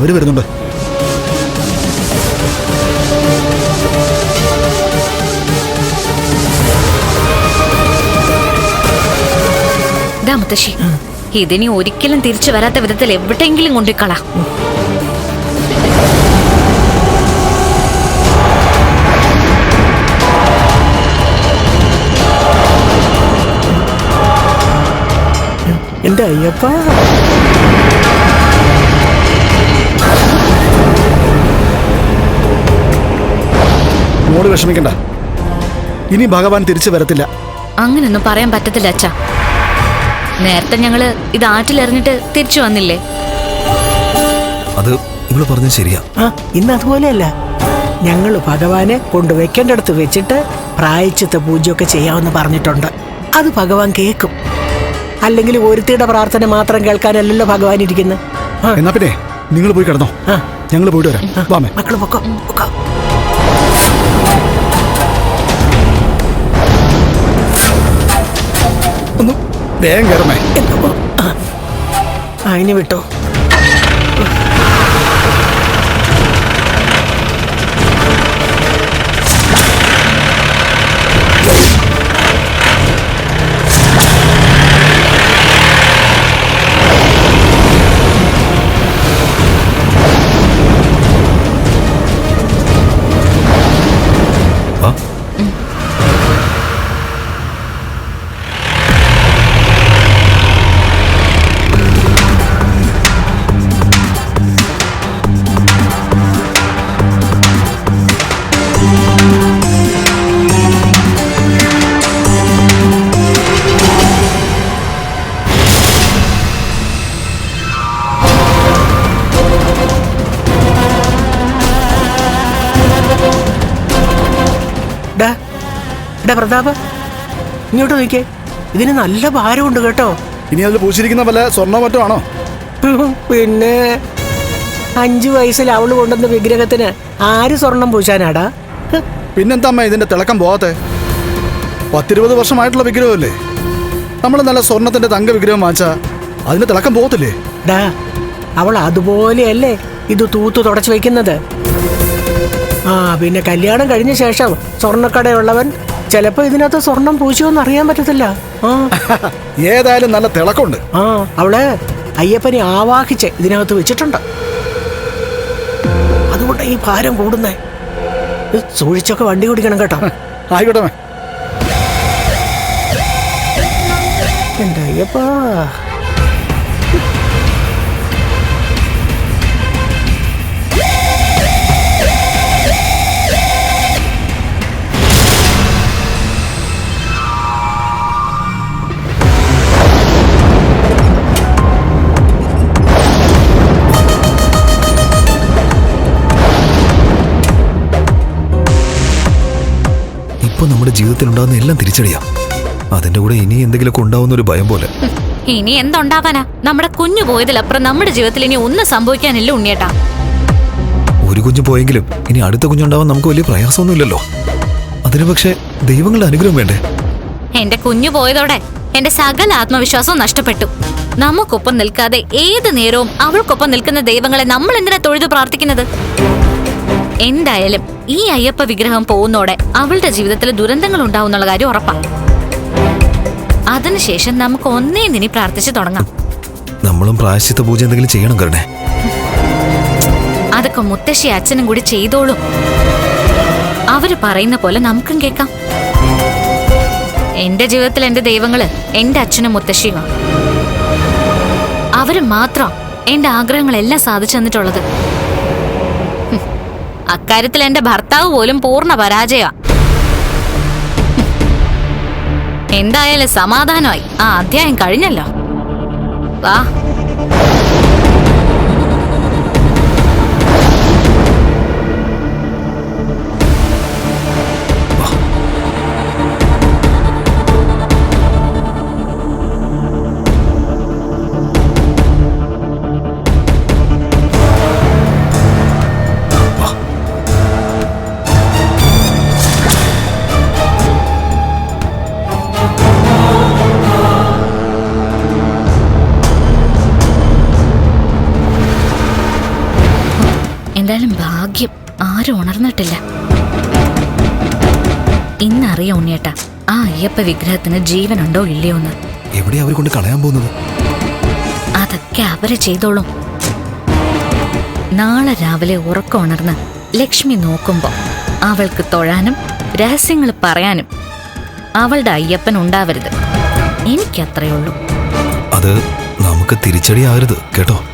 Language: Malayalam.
അവര് വരുന്നുണ്ട്. മുത്തശ്ശി, ഇതിനി ഒരിക്കലും തിരിച്ചു വരാത്ത വിധത്തിൽ എവിടെയെങ്കിലും കൊണ്ടുകളാ. എന്റെ അയ്യപ്പ, മോള് വിഷമിക്കണ്ട, ഇനി ഭഗവാൻ തിരിച്ചു വരത്തില്ല. അങ്ങനൊന്നും പറയാൻ പറ്റത്തില്ല അച്ഛാ. നേരത്തെ ഞങ്ങള് ഇത് ആറ്റിലെറിഞ്ഞിട്ട് തിരിച്ചു വന്നില്ലേ? അത് ഇവള് പറഞ്ഞത് ശരിയാ. ഇന്ന് അതുപോലെയല്ല. ഞങ്ങള് ഭഗവാനെ കൊണ്ടുവയ്ക്കേണ്ടടുത്ത് വെച്ചിട്ട് പ്രായച്ചിത്ത പൂജയൊക്കെ ചെയ്യാമെന്ന് പറഞ്ഞിട്ടുണ്ട്. അത് ഭഗവാൻ കേൾക്കും. അല്ലെങ്കിൽ ഒരുത്തിയുടെ പ്രാർത്ഥന മാത്രം കേൾക്കാനല്ലല്ലോ ഭഗവാൻ ഇരിക്കുന്നത്. എന്നാ പിന്നെ നിങ്ങൾ പോയി കിടന്നോ, ഞങ്ങൾ പോയിട്ട് വരാം. മക്കള് പൊക്കോ പൊക്കോ. ഒന്ന് വേഗം കയറമേ. അതിന് വിട്ടോ. പ്രതാപ, ഇങ്ങോട്ട് നോക്കിയേ. ഇതിന് നല്ല ഭാരമുണ്ട് കേട്ടോ. ഇനി അതിൽ പൂശിരിക്കുന്ന വല്ല സ്വർണ്ണ മറ്റോ ആണോ? പിന്നെ 5 വയസ്സിൽ അവള് കൊണ്ടുവന്ന വിഗ്രഹത്തിന് ആര് സ്വർണം പൂശാനാടാ? പിന്നെന്താ അമ്മ ഇതിന്റെ തിളക്കം പോവാത്തെ? 10-20 വർഷമായിട്ടുള്ള വിഗ്രഹമല്ലേ. നമ്മൾ നല്ല സ്വർണത്തിന്റെ തങ്ക വിഗ്രഹം വാങ്ങിച്ചാ അതിന്റെ തിളക്കം പോകത്തില്ലേ? ഡാ, അവൾ അതുപോലെയല്ലേ ഇത് തൂത്തു തുടച്ചു വെക്കുന്നത്. പിന്നെ കല്യാണം കഴിഞ്ഞ ശേഷം സ്വർണ്ണക്കടയുള്ളവൻ ചിലപ്പോ ഇതിനകത്ത് സ്വർണം പൂശുമെന്ന് അറിയാൻ പറ്റത്തില്ല. ഏതായാലും നല്ല തിളക്കമുണ്ട്. അവള് അയ്യപ്പനെ ആവാഹിച്ച് ഇതിനകത്ത് വെച്ചിട്ടുണ്ട്. അതുകൊണ്ട് ഈ ഭാരം കൂടുന്നേ. സൂക്ഷിച്ചൊക്കെ വണ്ടി ഓടിക്കണം കേട്ടോ. ആയിക്കോട്ടെ. എന്റെ അയ്യപ്പ, ഇപ്പൊ നമ്മുടെ ജീവിതത്തിൽ ഉണ്ടാകുന്ന എല്ലാം തിരിച്ചടിയാ. അതിന്റെ കൂടെ ഇനി എന്തെങ്കിലുമൊക്കെ ഉണ്ടാവുന്ന ഒരു ഭയം പോലെ. ഇനി എന്തുണ്ടാവാനാ? നമ്മുടെ കുഞ്ഞു പോയതിലപ്പുറം നമ്മുടെ ജീവിതത്തിൽ ഇനി ഒന്നും സംഭവിക്കാനില്ല ഉണ്ണിയേട്ടാ. ഒരു കുഞ്ഞു പോയെങ്കിലും ഇനി അടുത്ത കുഞ്ഞുണ്ടാവാൻ നമുക്ക് വലിയ പ്രയാസമൊന്നുമില്ലല്ലോ. അതിന് പക്ഷേ ദൈവങ്ങളുടെ അനുഗ്രഹം വേണ്ടേ? എന്റെ കുഞ്ഞു പോയതോടെ എന്റെ സകല ആത്മവിശ്വാസവും നഷ്ടപ്പെട്ടു. നമുക്കൊപ്പം നിൽക്കാതെ ഏത് നേരവും അവൾക്കൊപ്പം നിൽക്കുന്ന ദൈവങ്ങളെ നമ്മൾ എന്തിനാ തൊഴുതു പ്രാർത്ഥിക്കുന്നത്? എന്തായാലും ഈ അയ്യപ്പ വിഗ്രഹം പോകുന്നോടെ അവളുടെ ജീവിതത്തിൽ ദുരന്തങ്ങൾ ഉണ്ടാവുന്നുള്ള കാര്യം ഉറപ്പാ. അതിനുശേഷം നമുക്ക് ഒന്നേന്നിനി പ്രാർത്ഥിച്ചു തുടങ്ങാം. നമ്മളും പ്രായശ്ചിത്ത പൂജ എന്തെങ്കിലും ചെയ്യണം കരണേ. അതൊക്കെ മുത്തശ്ശി അച്ഛനും കൂടി ചെയ്തോളും. അവര് പറയുന്ന പോലെ നമുക്കും കേൾക്കാം. എന്റെ ജീവിതത്തിൽ എന്റെ ദൈവങ്ങള് എന്റെ അച്ഛനും മുത്തശ്ശിയുമാണ്. അവര് മാത്രം എന്റെ ആഗ്രഹങ്ങളെല്ലാം സാധിച്ചു തന്നിട്ടുള്ളത്. അക്കാര്യത്തിൽ എന്റെ ഭർത്താവ് പോലും പൂർണ്ണ പരാജയ. എന്തായാലും സമാധാനമായി. ആ അധ്യായം കഴിഞ്ഞല്ലോ. വാ. എന്തായാലും ഭാഗ്യം ആരും ഉണർന്നിട്ടില്ല. ഇന്നറിയാം ഉണ്ണിയേട്ടാ, ആ അയ്യപ്പ വിഗ്രഹത്തിന് ജീവനുണ്ടോ ഇല്ലയോന്ന്. എവിടെയാ അവർ കൊണ്ട് കളയാൻ പോകുന്നത്? അതൊക്കെ അവര് ചെയ്തോളും. നാളെ രാവിലെ ഉറക്കം ഉണർന്ന് ലക്ഷ്മി നോക്കുമ്പോ അവൾക്ക് തൊഴാനും രഹസ്യങ്ങൾ പറയാനും അവളുടെ അയ്യപ്പൻ ഉണ്ടാവരുത്. എനിക്കത്രയുള്ളൂ. അത് നമുക്ക് തിരിച്ചടിയാകരുത് കേട്ടോ.